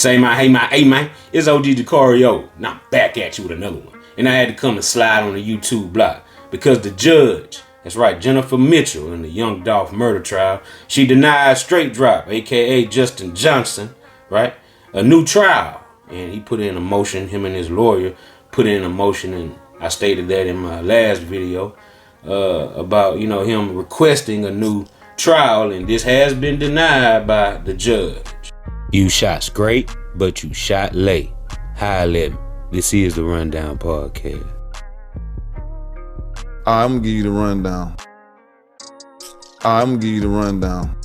Hey man, it's OG Jucario. Now I'm back at you with another one. And I had to come and slide on the YouTube block because the judge, that's right, Jennifer Mitchell in the young Dolph murder trial, she denied Straight Drop, aka Justin Johnson, right, a new trial. And he put in a motion, him and his lawyer put in a motion, and I stated that in my last video about, him requesting a new trial, and this has been denied by the judge. You shot straight, but you shot late. High level. This is the Rundown Podcast. I'm gonna give you the rundown.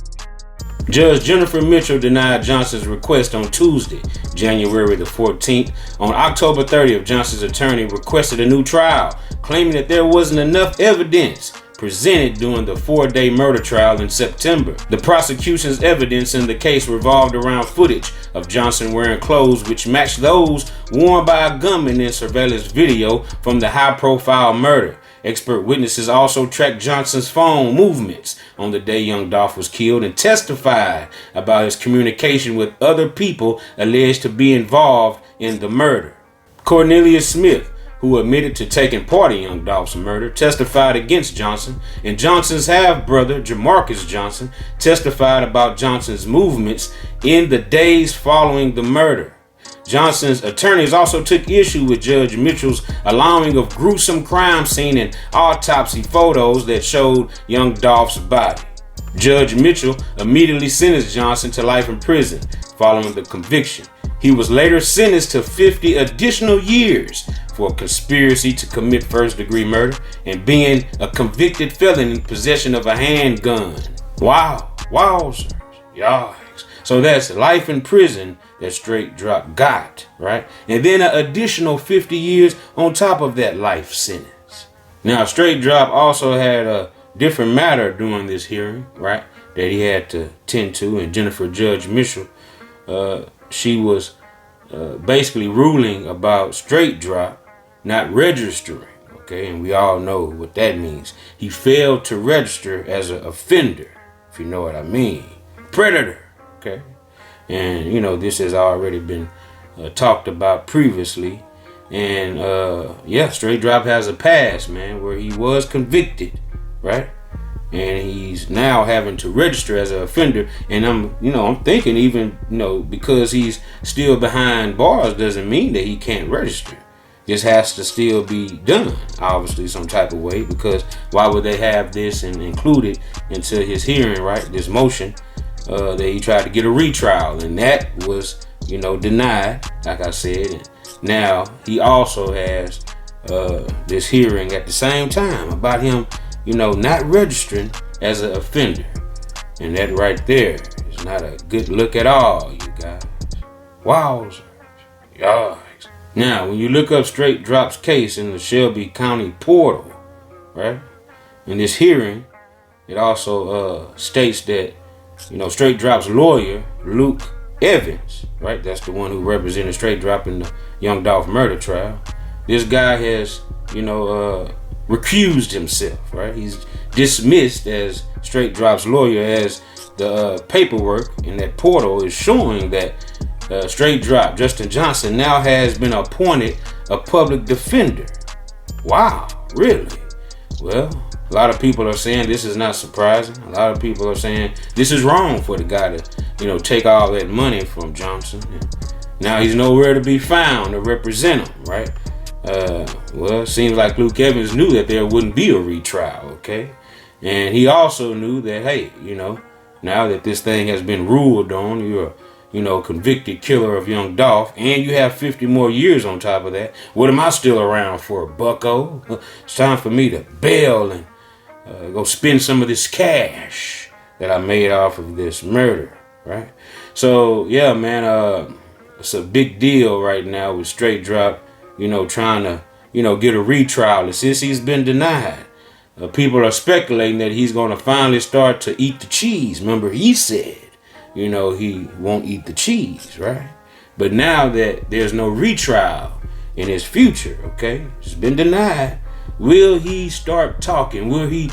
Judge Jennifer Mitchell denied Johnson's request on Tuesday, January the 14th. On October 30th, Johnson's attorney requested a new trial, claiming that there wasn't enough evidence presented during the 4-day murder trial in September. The prosecution's evidence in the case revolved around footage of Johnson wearing clothes which matched those worn by a gunman in surveillance video from the high-profile murder. Expert witnesses also tracked Johnson's phone movements on the day young Dolph was killed and testified about his communication with other people alleged to be involved in the murder. Cornelius Smith, who admitted to taking part in young Dolph's murder, testified against Johnson, and Johnson's half-brother, Jamarcus Johnson, testified about Johnson's movements in the days following the murder. Johnson's attorneys also took issue with Judge Mitchell's allowing of gruesome crime scene and autopsy photos that showed young Dolph's body. Judge Mitchell immediately sentenced Johnson to life in prison following the conviction. He was later sentenced to 50 additional years for conspiracy to commit first-degree murder and being a convicted felon in possession of a handgun. Wow, sir. Yikes. So that's life in prison that Straight Drop got, right? And then an additional 50 years on top of that life sentence. Now, Straight Drop also had a different matter during this hearing, right, that he had to tend to, and Judge Mitchell, she was basically ruling about Straight Drop not registering, okay, and we all know what that means. He failed to register as an offender, if you know what I mean. Predator, okay? And, this has already been talked about previously. And, Straight Drop has a past, man, where he was convicted, right? And he's now having to register as an offender. And I'm thinking even, because he's still behind bars doesn't mean that he can't register. This has to still be done, obviously, some type of way, because why would they have this and include it into his hearing, right? This motion that he tried to get a retrial, and that was, denied, like I said. And now he also has this hearing at the same time about him, not registering as an offender. And that right there is not a good look at all, you guys. Wowzers. Yikes. Now, when you look up Straight Drop's case in the Shelby County portal, right, in this hearing, it also states that, Straight Drop's lawyer, Luke Evans, right, that's the one who represented Straight Drop in the young Dolph murder trial. This guy has, recused himself, right? He's dismissed as Straight Drop's lawyer, as the paperwork in that portal is showing that Straight Drop, Justin Johnson, now has been appointed a public defender. Wow, really? Well, a lot of people are saying this is not surprising. A lot of people are saying this is wrong for the guy to, take all that money from Johnson. And now he's nowhere to be found to represent him, right? Well, it seems like Luke Evans knew that there wouldn't be a retrial, okay? And he also knew that, hey, now that this thing has been ruled on, you're convicted killer of young Dolph, and you have 50 more years on top of that. What am I still around for, bucko? It's time for me to bail and go spend some of this cash that I made off of this murder, right? So, yeah, man, it's a big deal right now with Straight Drop, trying to, get a retrial. And since he's been denied, people are speculating that he's going to finally start to eat the cheese. Remember, he said, he won't eat the cheese, right? But now that there's no retrial in his future, okay, it's been denied, will he start talking? Will he,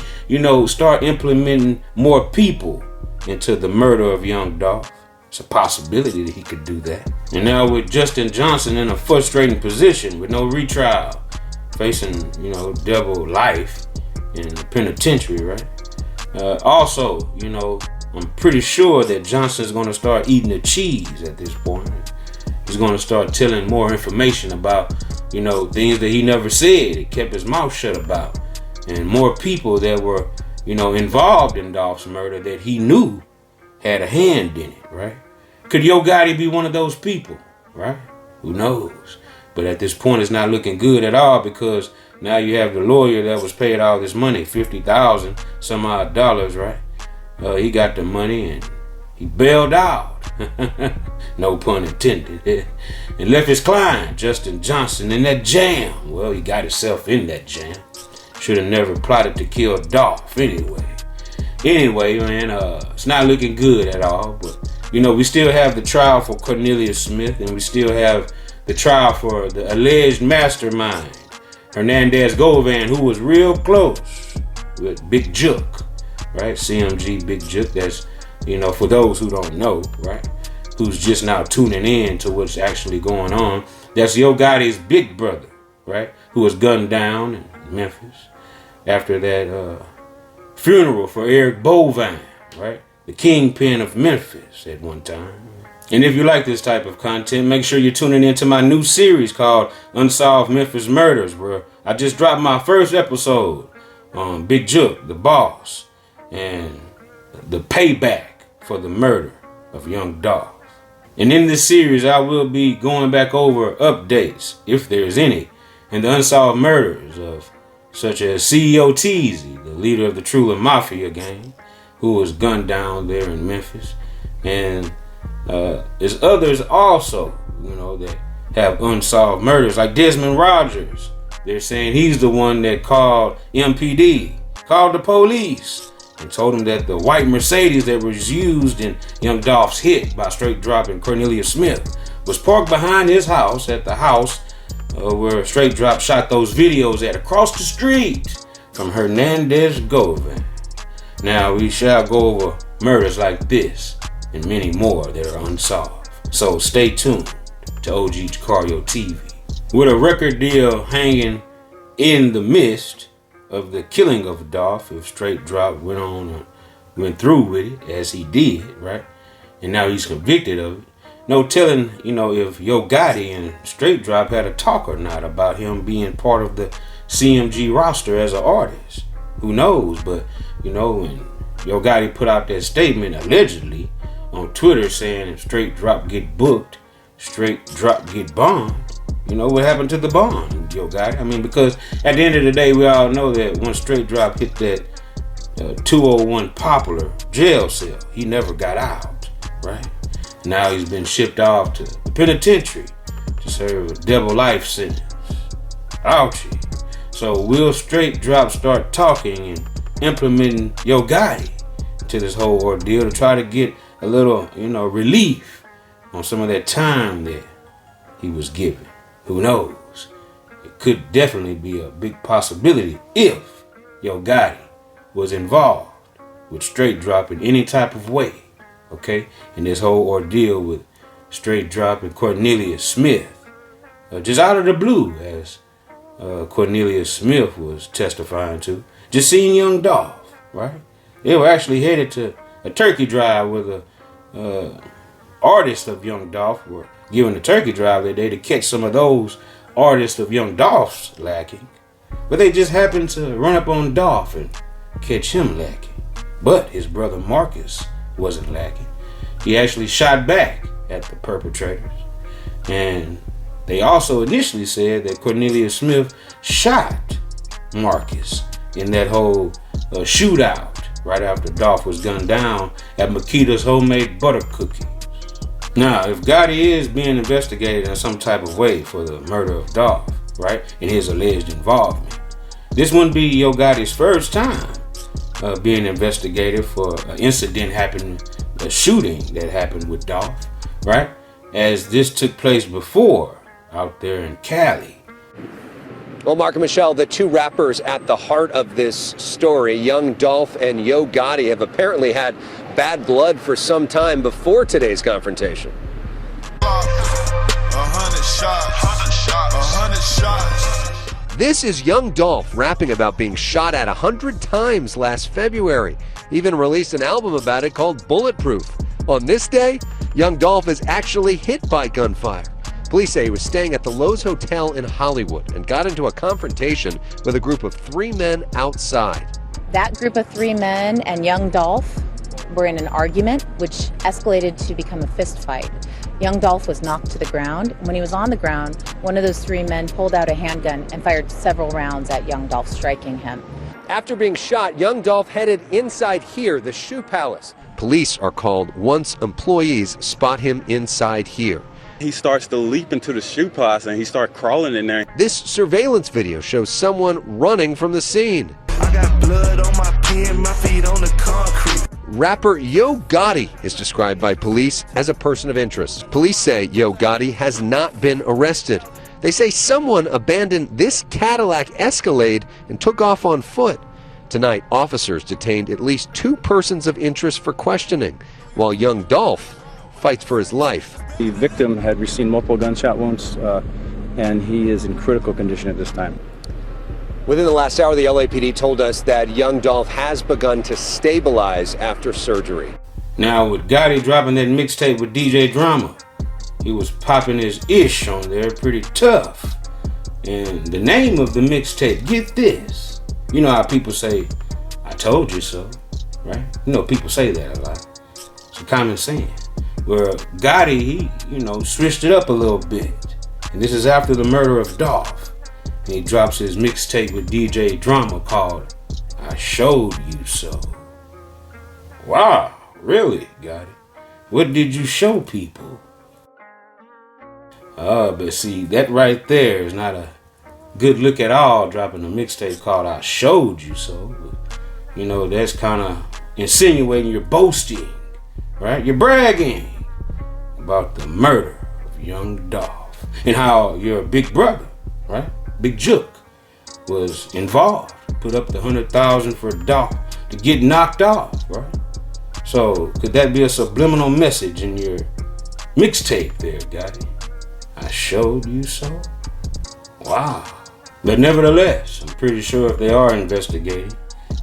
start implementing more people into the murder of young Dolph? It's a possibility that he could do that. And now with Justin Johnson in a frustrating position with no retrial, facing, double life in the penitentiary, right? Also, I'm pretty sure that Johnson's going to start eating the cheese at this point. He's going to start telling more information about, things that he never said. He kept his mouth shut about. And more people that were, involved in Dolph's murder that he knew had a hand in it, right? Could Yo Gotti be one of those people, right? Who knows? But at this point, it's not looking good at all, because now you have the lawyer that was paid all this money, $50,000 some odd dollars, right? He got the money and he bailed out, no pun intended, and left his client, Justin Johnson, in that jam. Well, he got himself in that jam. Should have never plotted to kill Dolph anyway. Anyway, man, it's not looking good at all, but, we still have the trial for Cornelius Smith, and we still have the trial for the alleged mastermind, Hernandez Govan, who was real close with Big Juke, right? CMG Big Juke, that's, for those who don't know, right? Who's just now tuning in to what's actually going on. That's Yo Gotti's big brother, right? Who was gunned down in Memphis after that funeral for Eric Bovine, right? The kingpin of Memphis at one time. And if you like this type of content, make sure you're tuning into my new series called Unsolved Memphis Murders, where I just dropped my first episode on Big Juke, the boss, and the payback for the murder of young Dolph. And in this series, I will be going back over updates, if there's any, in the unsolved murders of such as CEO Teasy, the leader of the Trula Mafia gang, who was gunned down there in Memphis. And there's others also, that have unsolved murders, like Desmond Rogers. They're saying he's the one that called MPD, called the police, and told him that the white Mercedes that was used in young Dolph's hit by Straight Drop and Cornelius Smith was parked behind his house at the house where Straight Drop shot those videos at, across the street from Hernandez Govan. Now we shall go over murders like this and many more that are unsolved. So stay tuned to OG Jucario TV. With a record deal hanging in the midst of the killing of Dolph, if Straight Drop went through with it, as he did, right? And now he's convicted of it. No telling, if Yo Gotti and Straight Drop had a talk or not about him being part of the CMG roster as an artist. Who knows? But, when Yo Gotti put out that statement, allegedly, on Twitter saying if Straight Drop get booked, Straight Drop get bombed, what happened to the bond, Yo Gotti? Because at the end of the day, we all know that when Straight Drop hit that 201 Poplar jail cell, he never got out, right? Now he's been shipped off to the penitentiary to serve a double life sentence. Ouchie. So will Straight Drop start talking and implementing Yo Gotti to this whole ordeal to try to get a little, relief on some of that time that he was given? Who knows? It could definitely be a big possibility if Yo Gotti was involved with Straight Drop in any type of way, okay? In this whole ordeal with Straight Drop and Cornelius Smith. Just out of the blue, as Cornelius Smith was testifying to. Just seeing young Dolph, right? They were actually headed to a turkey drive with a artist of young Dolph were given a turkey drive that day to catch some of those artists of young Dolph's lacking. But they just happened to run up on Dolph and catch him lacking. But his brother Marcus wasn't lacking. He actually shot back at the perpetrators. And they also initially said that Cornelius Smith shot Marcus in that whole shootout right after Dolph was gunned down at Makita's homemade butter cookies. Now, if Gotti is being investigated in some type of way for the murder of Dolph, right, in his alleged involvement, this wouldn't be Yo Gotti's first time being investigated for an incident happening, a shooting that happened with Dolph, right, as this took place before out there in Cali. Well, Mark and Michelle, the two rappers at the heart of this story, young Dolph and Yo Gotti, have apparently had bad blood for some time before today's confrontation. 100 shots. This is young Dolph rapping about being shot at 100 times last February. He even released an album about it called Bulletproof. On this day, young Dolph is actually hit by gunfire. Police say he was staying at the Lowe's Hotel in Hollywood and got into a confrontation with a group of 3 men outside. That group of 3 men and young Dolph were in an argument, which escalated to become a fist fight. Young Dolph was knocked to the ground. When he was on the ground, one of those 3 men pulled out a handgun and fired several rounds at young Dolph, striking him. After being shot, young Dolph headed inside here, the Shoe Palace. Police are called once employees spot him inside here. He starts to leap into the shoe palace and he starts crawling in there. This surveillance video shows someone running from the scene. I got blood on my pen, my feet on the concrete. Rapper Yo Gotti is described by police as a person of interest. Police say Yo Gotti has not been arrested. They say someone abandoned this Cadillac Escalade and took off on foot. Tonight, officers detained at least 2 persons of interest for questioning, while young Dolph fights for his life. The victim had received multiple gunshot wounds, and he is in critical condition at this time. Within the last hour, the LAPD told us that young Dolph has begun to stabilize after surgery. Now, with Gotti dropping that mixtape with DJ Drama, he was popping his ish on there pretty tough. And the name of the mixtape, get this. You know how people say, I told you so, right? You know, people say that a lot. It's a common saying. Where Gotti, he, switched it up a little bit. And this is after the murder of Dolph. And he drops his mixtape with DJ Drama called I Showed You So. Wow, really, Gotti? What did you show people? But see, that right there is not a good look at all, dropping a mixtape called I Showed You So. That's kind of insinuating you're boasting, right? You're bragging about the murder of young Dolph and how your big brother, right, Big Juke, was involved. Put up the 100,000 for Dolph to get knocked off, right? So could that be a subliminal message in your mixtape there, Gotti? I showed you so? Wow. But nevertheless, I'm pretty sure if they are investigating,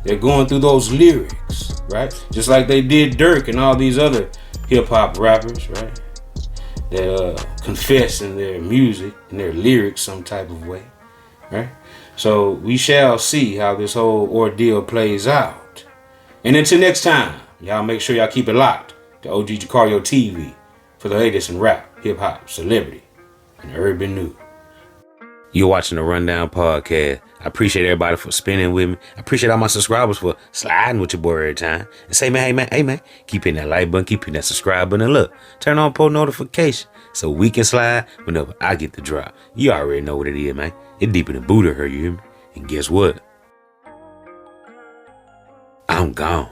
they're going through those lyrics, right? Just like they did Dirk and all these other hip-hop rappers, right? That confess in their music, in their lyrics some type of way, right? So we shall see how this whole ordeal plays out. And until next time, y'all make sure y'all keep it locked to OG Jucario TV for the latest in rap, hip-hop, celebrity, and urban news. You're watching the Rundown Podcast. I appreciate everybody for spinning with me. I appreciate all my subscribers for sliding with your boy every time. And say, hey man, keep hitting that like button, keep hitting that subscribe button, and look, turn on post notification so we can slide whenever I get the drop. You already know what it is, man. It's deeper than Buddha, you hear me? And guess what? I'm gone.